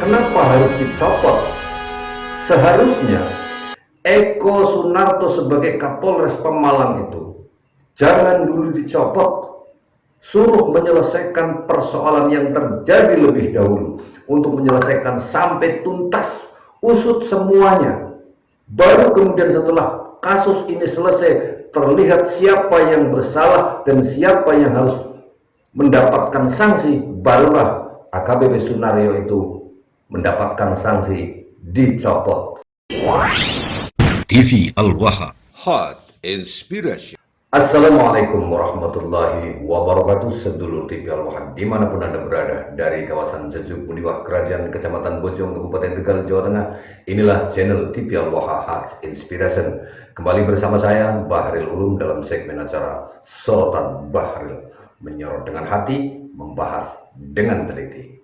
Kenapa harus dicopot? Seharusnya Eko Sunarto sebagai Kapolres Pemalang itu jangan dulu dicopot, suruh menyelesaikan persoalan yang terjadi lebih dahulu, untuk menyelesaikan sampai tuntas, usut semuanya. Baru kemudian setelah kasus ini selesai, terlihat siapa yang bersalah dan siapa yang harus mendapatkan sanksi, barulah AKBP Sunaryo itu mendapatkan sanksi, dicopot. TV Al-Waha. Hot Inspiration. Assalamualaikum warahmatullahi wabarakatuh. Sedulur TV Al-Waha dimanapun Anda berada, dari kawasan Jejuk Muniwah, Kerajaan Kecamatan Bojong, Kabupaten Tegal, Jawa Tengah. Inilah channel TV Al-Waha Hot Inspiration. Kembali bersama saya Bahril Ulum dalam segmen acara Sorotan Bahril, menyorot dengan hati, membahas dengan teliti.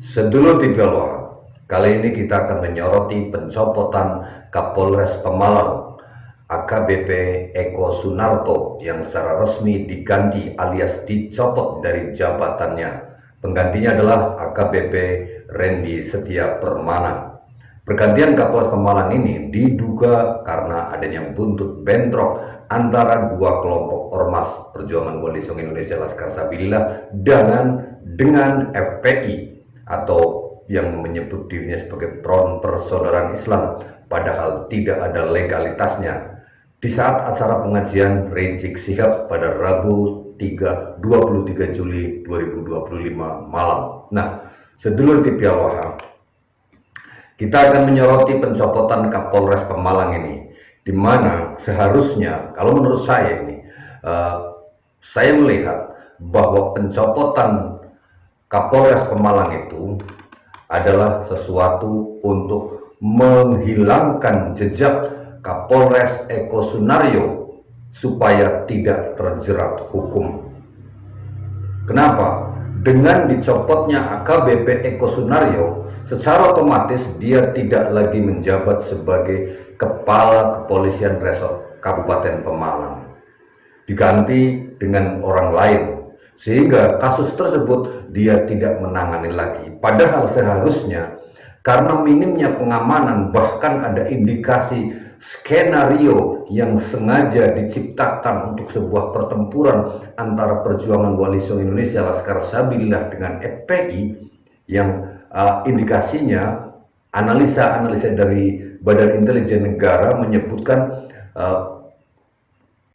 Sedulur TV Al-Waha, kali ini kita akan menyoroti pencopotan Kapolres Pemalang AKBP Eko Sunarto yang secara resmi diganti alias dicopot dari jabatannya. Penggantinya adalah AKBP Randy Setia Permana. Pergantian Kapolres Pemalang ini diduga karena adanya buntut bentrok antara dua kelompok ormas Perjuangan Wali Songo Indonesia Laskar Sabilillah dengan FPI atau yang menyebut dirinya sebagai Front Persaudaraan Islam, padahal tidak ada legalitasnya. Di saat acara pengajian Rizik Syihab pada Rabu 23 Juli 2025 malam. Nah, sedulur TV Al-Waha, kita akan menyoroti pencopotan Kapolres Pemalang ini, di mana seharusnya, kalau menurut saya ini, saya melihat bahwa pencopotan Kapolres Pemalang itu adalah sesuatu untuk menghilangkan jejak Kapolres Eko Sunaryo supaya tidak terjerat hukum. Kenapa? Dengan dicopotnya AKBP Eko Sunaryo, secara otomatis dia tidak lagi menjabat sebagai Kepala Kepolisian Resort Kabupaten Pemalang. Diganti dengan orang lain, sehingga kasus tersebut dia tidak menangani lagi. Padahal seharusnya karena minimnya pengamanan, bahkan ada indikasi skenario yang sengaja diciptakan untuk sebuah pertempuran antara Perjuangan Wali Songo Indonesia Laskar Sabilillah dengan FPI, yang indikasinya analisa dari Badan Intelijen Negara menyebutkan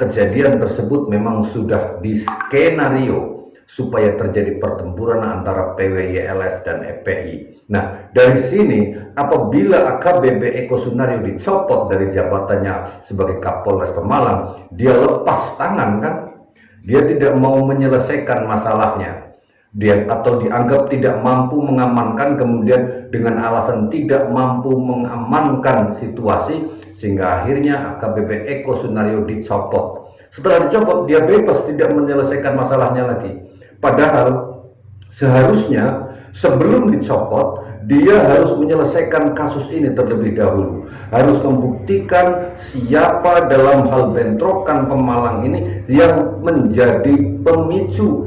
kejadian tersebut memang sudah diskenario supaya terjadi pertempuran antara PWYLS dan FPI. Nah, dari sini apabila AKBP Eko Sunaryo dicopot dari jabatannya sebagai Kapolres Pemalang, dia lepas tangan kan? Dia tidak mau menyelesaikan masalahnya. Dia atau dianggap tidak mampu mengamankan, kemudian dengan alasan tidak mampu mengamankan situasi, sehingga akhirnya AKBP Eko Sunaryo dicopot. Setelah dicopot, dia bebas, tidak menyelesaikan masalahnya lagi. Padahal seharusnya sebelum dicopot, dia harus menyelesaikan kasus ini terlebih dahulu. Harus membuktikan siapa dalam hal bentrokan Pemalang ini yang menjadi pemicu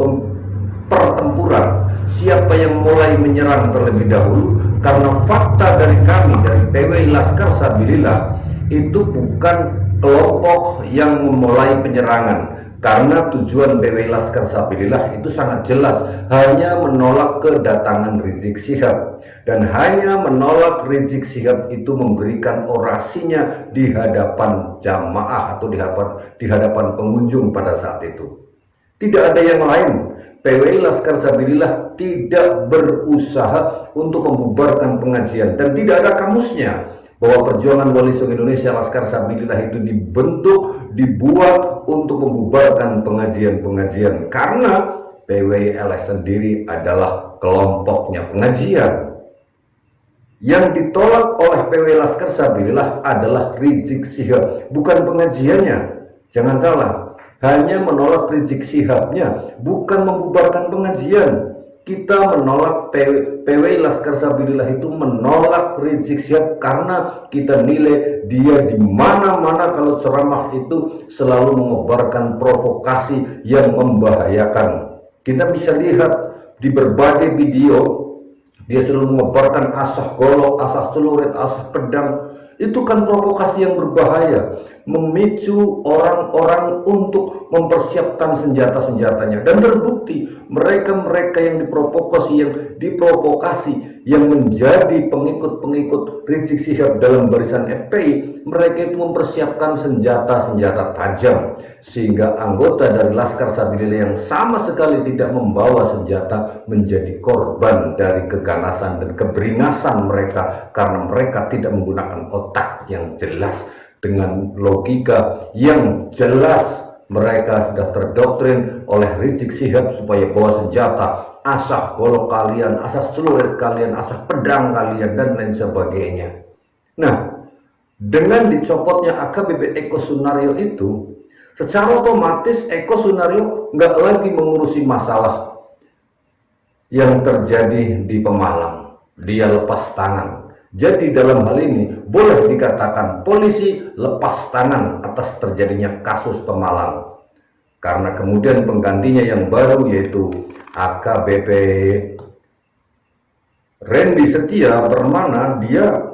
pertempuran, siapa yang mulai menyerang terlebih dahulu. Karena fakta dari kami, dari PWI Laskar Sabilillah, itu bukan kelompok yang memulai penyerangan. Karena tujuan PWI Laskar Sabilillah itu sangat jelas, hanya menolak kedatangan Rizik Syihab, dan hanya menolak Rizik Syihab itu memberikan orasinya di hadapan jamaah atau di hadapan pengunjung pada saat itu. Tidak ada yang lain. PWI Laskar Sabilillah tidak berusaha untuk membubarkan pengajian, dan tidak ada kamusnya bahwa Perjuangan Wali Songo Indonesia Laskar Sabilillah itu dibuat untuk membubarkan pengajian-pengajian, karena PWLS sendiri adalah kelompoknya pengajian. Yang ditolak oleh PWI Laskar Sabilillah adalah Rizik Syihab, bukan pengajiannya. Jangan salah, hanya menolak Rizik Syihabnya, bukan membubarkan pengajian. Kita menolak PWI Laskar Sabilillah itu menolak Rizik Syihab karena kita nilai dia di mana-mana kalau ceramah itu selalu mengobarkan provokasi yang membahayakan. Kita bisa lihat di berbagai video dia selalu mengobarkan asah golok, asah celurit, asah pedang. Itu kan provokasi yang berbahaya, memicu orang-orang untuk mempersiapkan senjata-senjatanya. Dan terbukti mereka-mereka yang diprovokasi, yang menjadi pengikut-pengikut Rizik Syihab dalam barisan FPI, mereka itu mempersiapkan senjata-senjata tajam, sehingga anggota dari Laskar Sabilillah yang sama sekali tidak membawa senjata menjadi korban dari keganasan dan keberingasan mereka, karena mereka tidak menggunakan otak yang jelas. Dengan logika yang jelas, mereka sudah terdoktrin oleh Rizik Syihab supaya bawa senjata, asah golok kalian, asah celurit kalian, asah pedang kalian, dan lain sebagainya. Nah, dengan dicopotnya AKBP Eko Sunario itu, secara otomatis Eko Sunario nggak lagi mengurusi masalah yang terjadi di Pemalang. Dia lepas tangan. Jadi dalam hal ini boleh dikatakan polisi lepas tangan atas terjadinya kasus Pemalang, karena kemudian penggantinya yang baru yaitu AKBP Randy Setia Permana, dia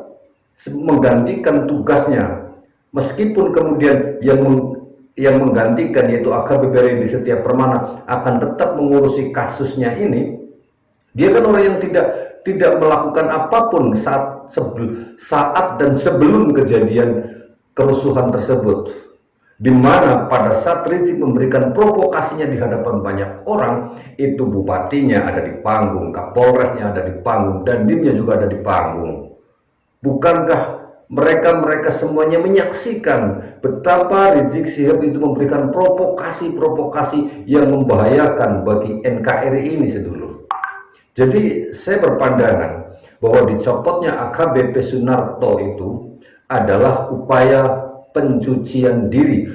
menggantikan tugasnya, meskipun kemudian yang menggantikan yaitu AKBP Randy Setia Permana akan tetap mengurusi kasusnya ini. Dia kan orang yang tidak melakukan apapun saat dan sebelum kejadian kerusuhan tersebut, di mana pada saat Rizik memberikan provokasinya di hadapan banyak orang, itu bupatinya ada di panggung, Kapolresnya ada di panggung, dan Dimnya juga ada di panggung. Bukankah mereka semuanya menyaksikan betapa Rizik Syihab itu memberikan provokasi-provokasi yang membahayakan bagi NKRI ini sedulur. Jadi saya berpandangan bahwa dicopotnya AKBP Sunarto itu adalah upaya pencucian diri,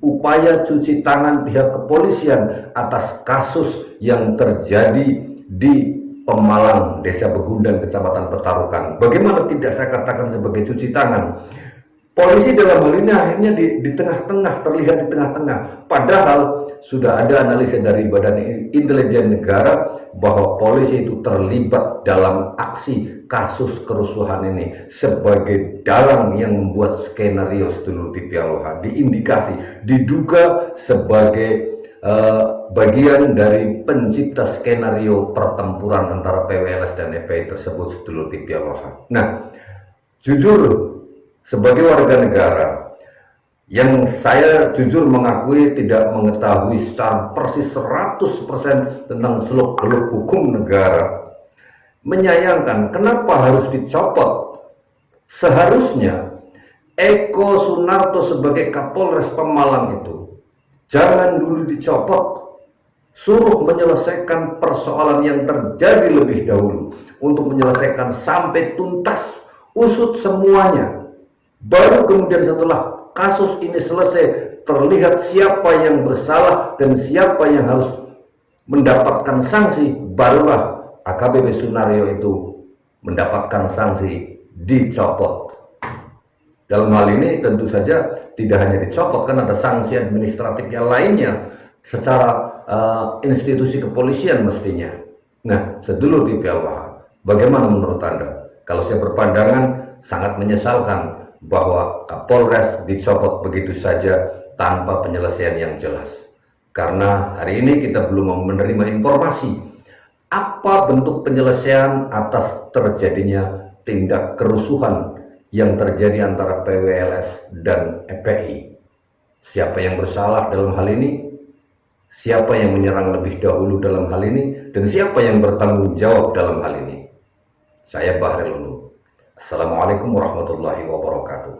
upaya cuci tangan pihak kepolisian atas kasus yang terjadi di Pemalang, Desa Begundan, Kecamatan Petarukan. Bagaimana tidak saya katakan sebagai cuci tangan? Polisi dalam hal ini akhirnya di tengah-tengah, terlihat di tengah-tengah. Padahal sudah ada analisa dari Badan Intelijen Negara bahwa polisi itu terlibat dalam aksi kasus kerusuhan ini sebagai dalang yang membuat skenario sedulur TV Aloha. Diindikasi, diduga sebagai bagian dari pencipta skenario pertempuran antara PWLS dan FPI tersebut sedulur TV Aloha. Nah, jujur, sebagai warga negara yang saya jujur mengakui tidak mengetahui secara persis 100% tentang seluk-beluk hukum negara, menyayangkan kenapa harus dicopot. Seharusnya Eko Sunarto sebagai Kapolres Pemalang itu jangan dulu dicopot, suruh menyelesaikan persoalan yang terjadi lebih dahulu, untuk menyelesaikan sampai tuntas, usut semuanya. Baru kemudian setelah kasus ini selesai, terlihat siapa yang bersalah dan siapa yang harus mendapatkan sanksi, barulah AKBP Sunario itu mendapatkan sanksi, dicopot. Dalam hal ini tentu saja tidak hanya dicopot, kan ada sanksi administratif yang lainnya secara institusi kepolisian mestinya. Nah, sedulur TV Aloha, bagaimana menurut Anda? Kalau saya berpandangan sangat menyesalkan bahwa Kapolres dicopot begitu saja tanpa penyelesaian yang jelas. Karena hari ini kita belum menerima informasi apa bentuk penyelesaian atas terjadinya tindak kerusuhan yang terjadi antara PWLS dan FPI. Siapa yang bersalah dalam hal ini? Siapa yang menyerang lebih dahulu dalam hal ini? Dan siapa yang bertanggung jawab dalam hal ini? Saya Bahril Lulu. Assalamualaikum warahmatullahi wabarakatuh.